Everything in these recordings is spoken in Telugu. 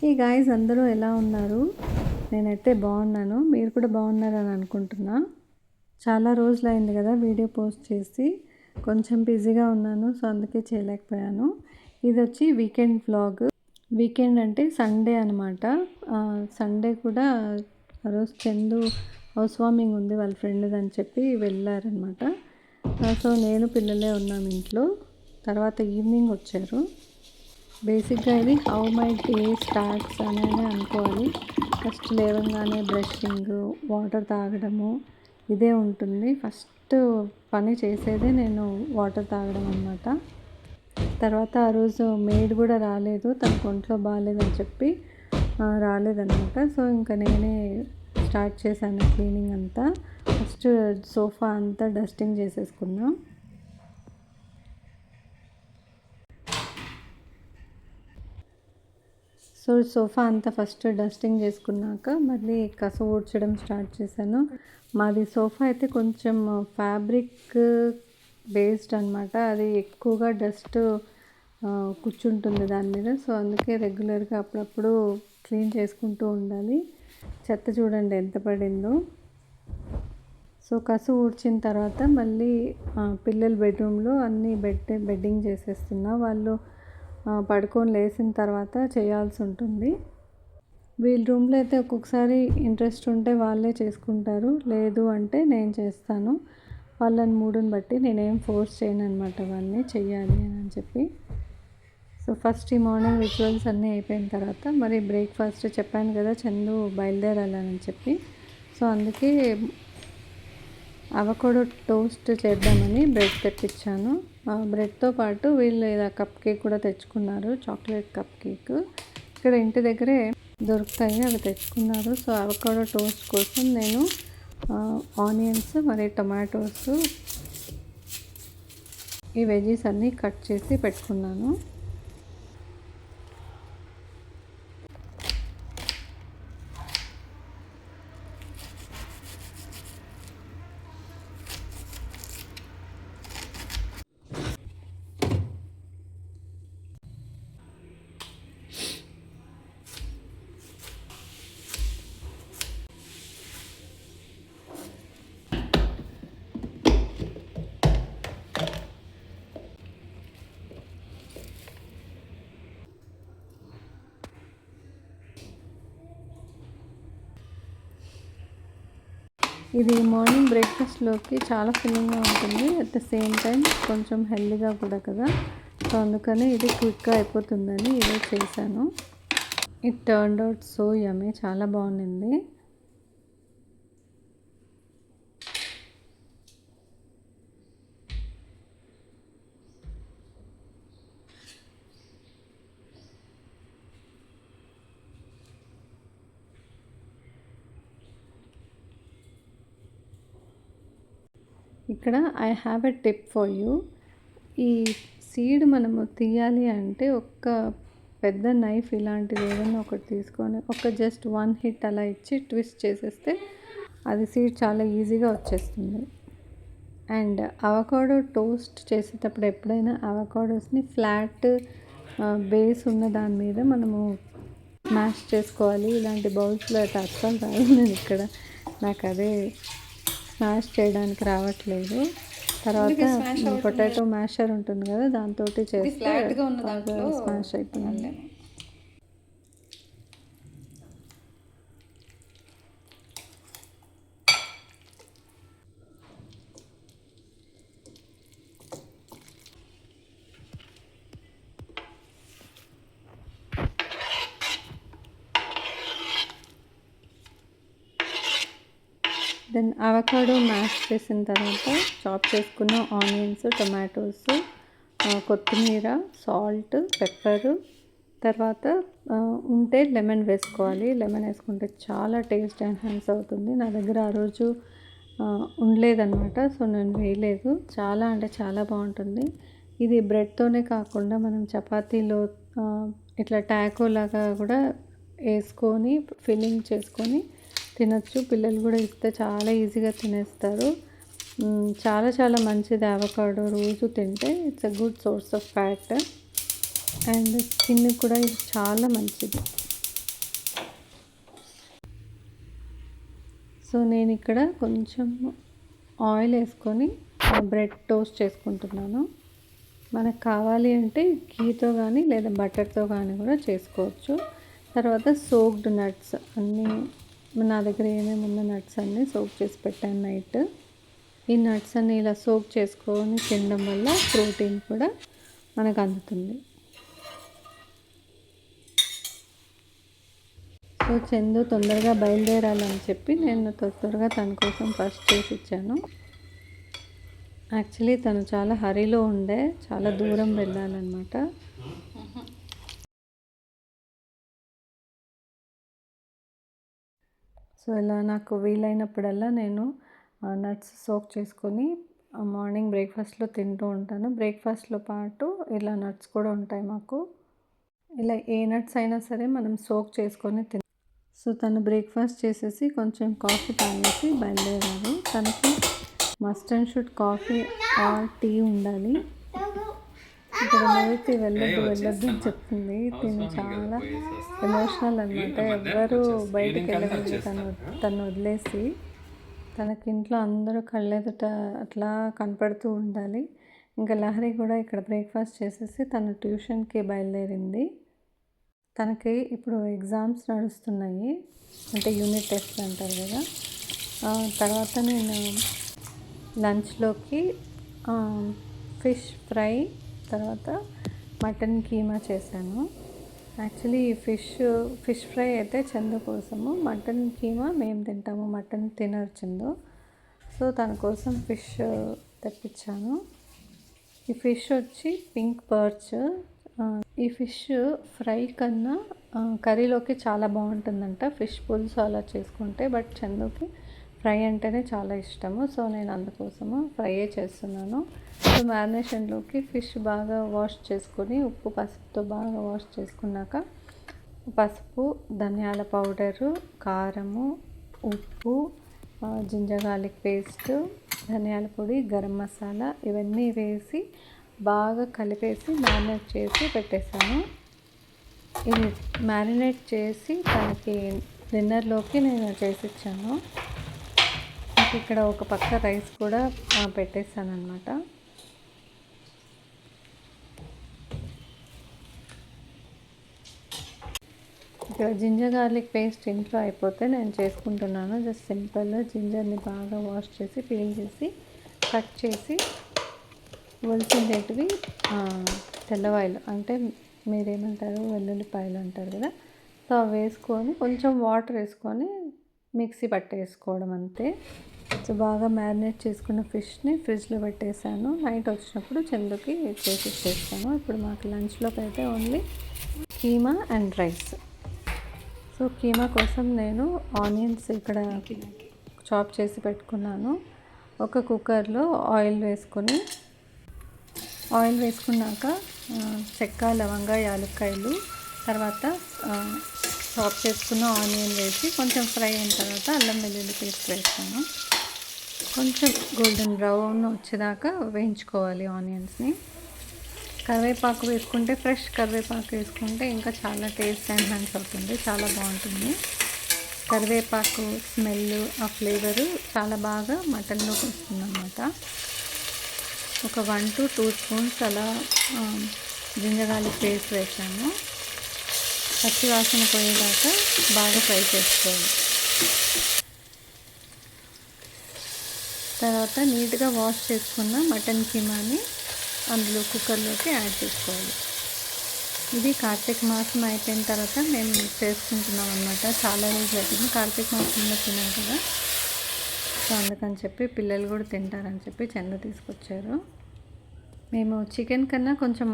ఈ గాయ్స్ అందరూ ఎలా ఉన్నారు? నేనైతే బాగున్నాను. మీరు కూడా బాగున్నారని అనుకుంటున్నా. చాలా రోజులైంది కదా వీడియో పోస్ట్ చేసి. కొంచెం బిజీగా ఉన్నాను, సో అందుకే చేయలేకపోయాను. ఇది వచ్చి వీకెండ్ వ్లాగ్. వీకెండ్ అంటే సండే అనమాట. సండే కూడా ఆ రోజు చందు హౌస్ వార్మింగ్ ఉంది వాళ్ళ ఫ్రెండ్ది అని చెప్పి వెళ్ళారనమాట. సో నేను పిల్లలే ఉన్నాం ఇంట్లో. తర్వాత ఈవినింగ్ వచ్చారు. బేసిక్గా ఇది హౌ మై డే స్టార్ట్స్ అనే అనుకోవాలి. ఫస్ట్ లేవగానే బ్రషింగ్, వాటర్ తాగడము ఇదే ఉంటుంది. ఫస్ట్ పని చేసేదే నేను వాటర్ తాగడం అనమాట. తర్వాత ఆ రోజు మెయిడ్ కూడా రాలేదు, తనకు ఒంట్లో బాగాలేదని చెప్పి రాలేదనమాట. సో ఇంకా నేనే స్టార్ట్ చేశాను క్లీనింగ్ అంతా. ఫస్ట్ సోఫా అంతా డస్టింగ్ చేసేసుకున్నా. సో సోఫా అంతా ఫస్ట్ డస్టింగ్ చేసుకున్నాక మళ్ళీ కస ఊడ్చడం స్టార్ట్ చేశాను. మాది సోఫా అయితే కొంచెం ఫ్యాబ్రిక్ బేస్డ్ అనమాట. అది ఎక్కువగా డస్ట్ కూర్చుంటుంది దాని మీద. సో అందుకే రెగ్యులర్గా అప్పుడప్పుడు క్లీన్ చేసుకుంటూ ఉండాలి. చెత్త చూడండి ఎంత పడిందో. సో కసు ఊడ్చిన తర్వాత మళ్ళీ పిల్లల బెడ్రూమ్లో అన్నీ బెడ్డింగ్ చేసేస్తున్నా. వాళ్ళు పడుకొని లేచిన తర్వాత చేయాల్సి ఉంటుంది. వీళ్ళ రూమ్లో అయితే ఒక్కొక్కసారి ఇంట్రెస్ట్ ఉంటే వాళ్ళే చేసుకుంటారు, లేదు అంటే నేను చేస్తాను. వాళ్ళని మూడుని బట్టి నేనేం ఫోర్స్ చేయను అనమాట వాళ్ళని చెయ్యాలి అని చెప్పి. సో ఫస్ట్ ఈ మార్నింగ్ రిచువల్స్ అన్నీ అయిపోయిన తర్వాత మరి బ్రేక్ఫాస్ట్ చెప్పాను కదా చందు బయలుదేరాలని చెప్పి. సో అందుకే అవకాడో టోస్ట్ చేద్దామని బ్రెడ్ తెప్పించాను. బ్రెడ్తో పాటు వీళ్ళు ఇలా కప్ కేక్ కూడా తెచ్చుకున్నారు, చాక్లెట్ కప్ కేక్. ఇక్కడ ఇంటి దగ్గరే దొరుకుతాయి, అవి తెచ్చుకున్నారు. సో అవకాడో టోస్ట్ కోసం నేను ఆనియన్స్ మరి టొమాటోస్ ఈ వెజీస్ అన్నీ కట్ చేసి పెట్టుకున్నాను. ఇది మార్నింగ్ బ్రేక్ఫాస్ట్లోకి చాలా ఫిల్లింగ్గా ఉంటుంది, అట్ ద సేమ్ టైం కొంచెం హెల్దీగా కూడా కదా. సో అందుకని ఇది క్విక్గా అయిపోతుందని ఇదే చేశాను. It turned out so yummy, చాలా బాగుంది. ఇక్కడ I have a tip for you. ఈ సీడ్ మనము తీయాలి అంటే ఒక్క పెద్ద నైఫ్ ఇలాంటిది ఏదైనా ఒకటి తీసుకొని జస్ట్ 1 హిట్ అలా ఇచ్చి ట్విస్ట్ చేసేస్తే అది సీడ్ చాలా ఈజీగా వచ్చేస్తుంది. అండ్ అవకాడో టోస్ట్ చేసేటప్పుడు ఎప్పుడైనా అవకాడోస్ని ఫ్లాట్ బేస్ ఉన్న దాని మీద మనము మ్యాష్ చేసుకోవాలి. ఇలాంటి బౌల్స్లో అయితే అస్సలు రాదు. నేను ఇక్కడ నాకు అదే స్మాష్ చేయడానికి రావట్లేదు. తర్వాత పొటాటో మ్యాషర్ ఉంటుంది కదా, దాంతో చేస్తే స్మాష్ అయిపోయింది. దెన్ అవకాడో మ్యాష్ చేసిన తర్వాత చాప్ చేసుకున్న ఆనియన్స్, టొమాటోస్, కొత్తిమీర, సాల్ట్, పెప్పరు, తర్వాత ఉంటే లెమన్ వేసుకోవాలి. లెమన్ వేసుకుంటే చాలా టేస్ట్ ఎన్హాన్స్ అవుతుంది. నా దగ్గర ఆ రోజు ఉండలేదన్నమాట, సో నేను వేయలేదు. చాలా అంటే చాలా బాగుంటుంది. ఇది బ్రెడ్తోనే కాకుండా మనం చపాతీలో ఇట్లా టాకో లాగా కూడా వేసుకొని ఫిల్లింగ్ చేసుకొని తినచ్చు. పిల్లలు కూడా ఇస్తే చాలా ఈజీగా తినేస్తారు. చాలా చాలా మంచిది అవకాడో రోజు తింటే. It's a good source of fat and skin కూడా ఇది చాలా మంచిది. సో నేను ఇక్కడ కొంచెం ఆయిల్ వేసుకొని బ్రెడ్ టోస్ట్ చేసుకుంటున్నాను. మనకు కావాలి అంటే ఘీతో కానీ లేదా బటర్తో కానీ కూడా చేసుకోవచ్చు. తర్వాత సోక్డ్ నట్స్ అన్నీ నా దగ్గర ఏమేమి ఉన్న నట్స్ అన్నీ సోక్ చేసి పెట్టాను నైట్. ఈ నట్స్ అన్నీ ఇలా సోక్ చేసుకొని తినడం వల్ల ప్రోటీన్ కూడా మనకు అందుతుంది. సో చందు తొందరగా బయలుదేరాలని చెప్పి నేను త్వరగా తన కోసం ఫస్ట్ చేసి ఇచ్చాను. యాక్చువల్లీ తను చాలా హరీలో ఉండే, చాలా దూరం వెళ్ళాలన్నమాట. సో ఇలా నాకు వీలైనప్పుడల్లా నేను నట్స్ సోక్ చేసుకొని మార్నింగ్ బ్రేక్ఫాస్ట్లో తింటూ ఉంటాను. బ్రేక్ఫాస్ట్లో పాటు ఇలా నట్స్ కూడా ఉంటాయి మాకు. ఇలా ఏ నట్స్ అయినా సరే మనం సోక్ చేసుకొని సో తను బ్రేక్ఫాస్ట్ చేసేసి కొంచెం కాఫీ తాగేసి బయలుదేరారు. తనకి must and should coffee or tea ఉండాలి. ఇక్కడ నైతే వెళ్ళొద్దు అని చెప్తుంది. తిను చాలా ఎమోషనల్ అనమాట. ఎవ్వరూ బయటికి వెళ్ళలేదు తను వదిలేసి. తనకి ఇంట్లో అందరూ కళ్ళెదుట అట్లా కనపడుతూ ఉండాలి. ఇంకా లహరి కూడా ఇక్కడ బ్రేక్ఫాస్ట్ చేసేసి తను ట్యూషన్కి బయలుదేరింది. తనకి ఇప్పుడు ఎగ్జామ్స్ నడుస్తున్నాయి, అంటే యూనిట్ టెస్ట్ అంటారు కదా. తర్వాత నేను లంచ్లోకి ఫిష్ ఫ్రై, తర్వాత మటన్ కీమా చేశాను. యాక్చువల్లీ ఫిష్ ఫ్రై అయితే చందు కోసము, మటన్ కీమా మేము తింటాము, మటన్ తినరు చందు. సో తన కోసం ఫిష్ తెప్పించాను. ఈ ఫిష్ వచ్చి పింక్ పర్చ్. ఈ ఫిష్ ఫ్రై కన్నా కర్రీలోకి చాలా బాగుంటుందంట, ఫిష్ పులుసు అలా చేసుకుంటే. బట్ చందుకి ఫ్రై అంటేనే చాలా ఇష్టము. సో నేను అందుకోసము ఫ్రైయే చేస్తున్నాను. సో మ్యారినేషన్లోకి ఫిష్ బాగా వాష్ చేసుకొని ఉప్పు పసుపుతో బాగా వాష్ చేసుకున్నాక పసుపు, ధనియాల పౌడరు, కారము, ఉప్పు, జింజర్ గార్లిక్ పేస్ట్, ధనియాల పొడి, గరం మసాలా ఇవన్నీ వేసి బాగా కలిపేసి మ్యారినేట్ చేసి పెట్టేశాను. ఇది మ్యారినేట్ చేసి తనకి డిన్నర్లోకి నేను చేసి ఇచ్చాను. ఇక్కడ ఒక పక్క రైస్ కూడా పెట్టేశాను అనమాట. ఇక్కడ జింజర్ గార్లిక్ పేస్ట్ ఇంట్లో అయిపోతే నేను చేసుకుంటున్నాను. జస్ట్ సింపుల్ జింజర్ని బాగా వాష్ చేసి పీల్ చేసి కట్ చేసి ఒలిసిండేటివి తెల్లవాయిలు అంటే మీరేమంటారు వెల్లుల్లిపాయలు అంటారు కదా. సో అవి వేసుకొని కొంచెం వాటర్ వేసుకొని మిక్సీ పట్టేసుకోవడం అంతే. సో బాగా మ్యారినేట్ చేసుకున్న ఫిష్ని ఫ్రిడ్జ్లో పెట్టేశాను. నైట్ వచ్చినప్పుడు చందుకి చేసి ఇచ్చేస్తాను. ఇప్పుడు మాకు లంచ్లోకి అయితే only keema and rice. So keema కోసం నేను ఆనియన్స్ ఇక్కడ చాప్ చేసి పెట్టుకున్నాను. ఒక కుక్కర్లో ఆయిల్ వేసుకున్నాక చెక్క, లవంగా, యాలక్కాయలు, తర్వాత చాప్ చేసుకున్న ఆనియన్ వేసి కొంచెం ఫ్రై అయిన తర్వాత అల్లం వెల్లుల్లి పేస్ట్ వేస్తాను. కొంచెం గోల్డెన్ బ్రౌన్ వచ్చేదాకా వేయించుకోవాలి ఆనియన్స్ని. కరివేపాకు వేసుకుంటే, ఫ్రెష్ కరివేపాకు వేసుకుంటే ఇంకా చాలా టేస్ట్ ఎన్హాన్స్ అవుతుంది, చాలా బాగుంటుంది. కరివేపాకు స్మెల్, ఆ ఫ్లేవరు చాలా బాగా మటన్లోకి వస్తుంది అన్నమాట. ఒక 1 to 2 స్పూన్స్ అలా జింజర్ గార్లిక్ పేస్ట్ వేసాను. పచ్చి వాసన పోయేదాకా బాగా ఫ్రై చేసుకోవాలి. తర్వాత నీట్గా వాష్ చేసుకున్న మటన్ కీమాని అందులో కుక్కర్లోకి యాడ్ చేసుకోవాలి. ఇది కార్తీక మాసం అయిపోయిన తర్వాత మేము చేసుకుంటున్నాం అన్నమాట. చాలా రోజులు అవుతుంది, కార్తీక మాసంలో తినాం కదా. సో అందుకని చెప్పి పిల్లలు కూడా తింటారని చెప్పి చందు తీసుకొచ్చారు. మేము చికెన్ కన్నా కొంచెం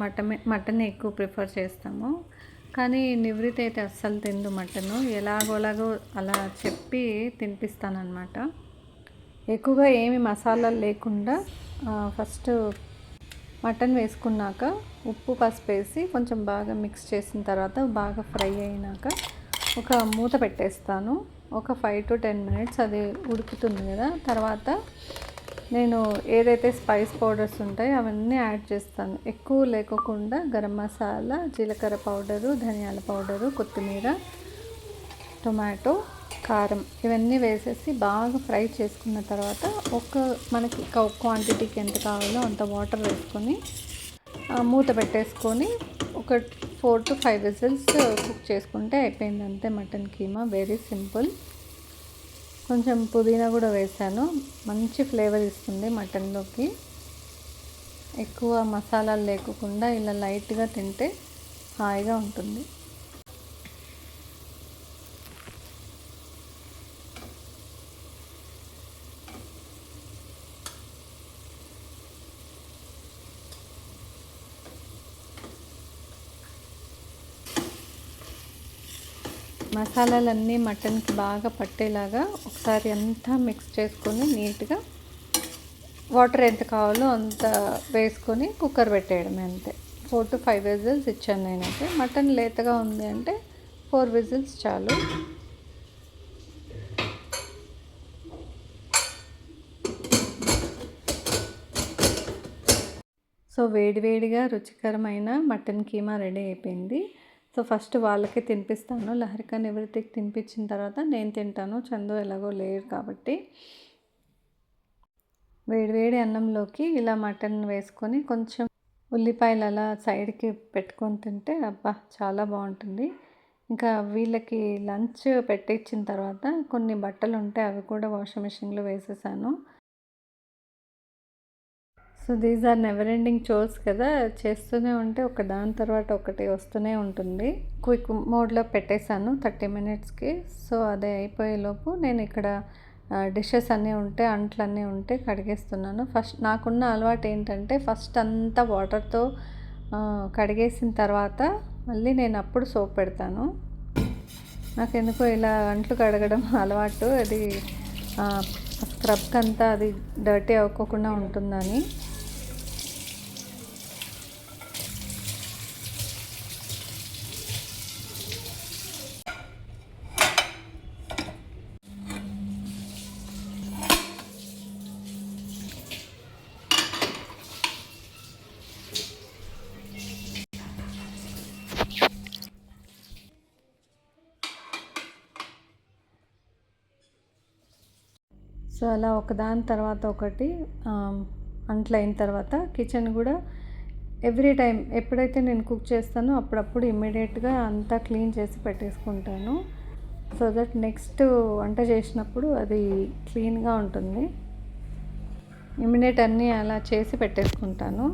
మటన్ ఎక్కువ ప్రిఫర్ చేస్తాము. కానీ నివృత్తి అయితే అస్సలు తిందు మటను. ఎలాగోలాగో అలా చెప్పి తినిపిస్తానమాట. ఎక్కువగా ఏమి మసాలాలు లేకుండా ఫస్ట్ మటన్ వేసుకున్నాక ఉప్పు పసుపు వేసి కొంచెం బాగా మిక్స్ చేసిన తర్వాత బాగా ఫ్రై అయినాక ఒక మూత పెట్టేస్తాను. ఒక 5 to 10 minutes అది ఉడుకుతుంది కదా. తర్వాత నేను ఏదైతే స్పైస్ పౌడర్స్ ఉంటాయో అవన్నీ యాడ్ చేస్తాను. ఎక్కువ లేకోకుండా గరం మసాలా, జీలకర్ర పౌడరు, ధనియాల పౌడరు, కొత్తిమీర, టొమాటో, కారం ఇవన్నీ వేసేసి బాగా ఫ్రై చేసుకున్న తర్వాత మనకి క్వాంటిటీకి ఎంత కావాలో అంత వాటర్ వేసుకొని మూత పెట్టేసుకొని ఒక 4 to 5 విజిల్స్ కుక్ చేసుకుంటే అయిపోయింది. అంతే మటన్ కీమా, వెరీ సింపుల్. కొంచెం పుదీనా కూడా వేసాను, మంచి ఫ్లేవర్ ఇస్తుంది మటన్లోకి. ఎక్కువ మసాలాలు లేకుండా ఇలా లైట్గా తింటే హాయిగా ఉంటుంది. మసాలాలన్నీ మటన్కి బాగా పట్టేలాగా ఒకసారి అంతా మిక్స్ చేసుకొని నీట్గా వాటర్ ఎంత కావాలో అంత వేసుకొని కుక్కర్ పెట్టేయడమే అంతే. 4 to 5 విజిల్స్ ఇచ్చాను నేనైతే. మటన్ లేతగా ఉంది అంటే 4 విజిల్స్ చాలు. సో వేడివేడిగా రుచికరమైన మటన్ కీమా రెడీ అయిపోయింది. సో ఫస్ట్ వాళ్ళకి తినిపిస్తాను. లహరిక, నివృత్తికి తినిపించిన తర్వాత నేను తింటాను. చందు ఎలాగో లేరు కాబట్టి. వేడివేడి అన్నంలోకి ఇలా మటన్ వేసుకొని కొంచెం ఉల్లిపాయలు అలా సైడ్కి పెట్టుకొని తింటే అబ్బా చాలా బాగుంటుంది. ఇంకా వీళ్ళకి లంచ్ పెట్టించిన తర్వాత కొన్ని బట్టలు ఉంటే అవి కూడా వాషింగ్ మిషన్లో వేసేసాను. So these are never ending chores కదా, చేస్తూనే ఉంటే ఒక దాని తర్వాత ఒకటి వస్తూనే ఉంటుంది. క్విక్ మోడ్లో పెట్టేశాను 30 మినిట్స్కి. సో అదే అయిపోయేలోపు నేను ఇక్కడ డిషెస్ అన్నీ ఉంటే, అంట్లన్నీ ఉంటే కడిగేస్తున్నాను. ఫస్ట్ నాకున్న అలవాటు ఏంటంటే ఫస్ట్ అంతా వాటర్తో కడిగేసిన తర్వాత మళ్ళీ నేను అప్పుడు సోప్ పెడతాను. నాకెందుకో ఇలా అంట్లు కడగడం అలవాటు. అది స్క్రబ్కి అంతా అది డర్టీ అవ్వకుండా ఉంటుందని. సో అలా ఒకదాని తర్వాత ఒకటి అంట్లయిన తర్వాత కిచెన్ కూడా ఎవ్రీ టైం ఎప్పుడైతే నేను కుక్ చేస్తానో అప్పుడప్పుడు ఇమ్మీడియట్గా అంతా క్లీన్ చేసి పెట్టేసుకుంటాను. సో దట్ నెక్స్ట్ వంట చేసినప్పుడు అది క్లీన్గా ఉంటుంది. ఇమ్మీడియట్ అన్నీ అలా చేసి పెట్టేసుకుంటాను.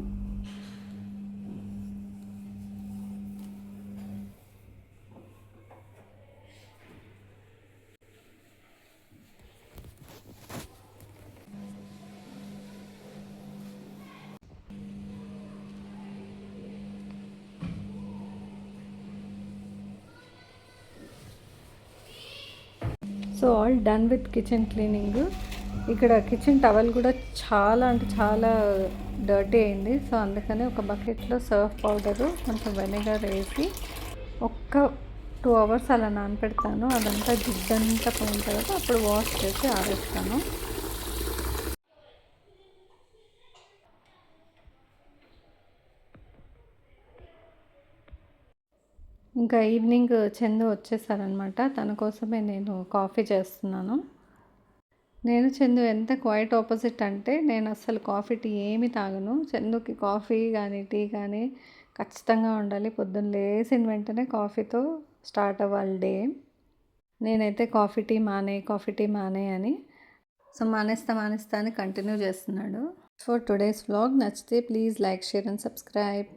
So all done with kitchen cleaning. ఇక్కడ కిచెన్ టవల్ కూడా చాలా అంటే చాలా డర్టీ అయింది. సో అందుకని ఒక బకెట్లో సర్ఫ్ పౌడరు, కొంచెం వెనిగర్ వేసి ఒక్క 2 hours అలా నానపెడతాను. అదంతా జిడ్డంతా పోయిన తర్వాత అప్పుడు వాష్ చేసి ఆరేస్తాను. ఇంకా ఈవినింగ్ చందు వచ్చేసారనమాట. తన కోసమే నేను కాఫీ చేస్తున్నాను. నేను చందు ఎంత క్వైట్ ఆపోజిట్ అంటే నేను అస్సలు కాఫీ, టీ ఏమి తాగను. చందుకి కాఫీ కానీ టీ కానీ ఖచ్చితంగా ఉండాలి. పొద్దున్న లేచిన వెంటనే కాఫీతో స్టార్ట్ అవ్వాలి డే. నేనైతే కాఫీ టీ మానే అని. సో మానేస్తా అని కంటిన్యూ చేస్తున్నాడు. సో టుడేస్ వ్లాగ్ నచ్చితే please like, share and subscribe.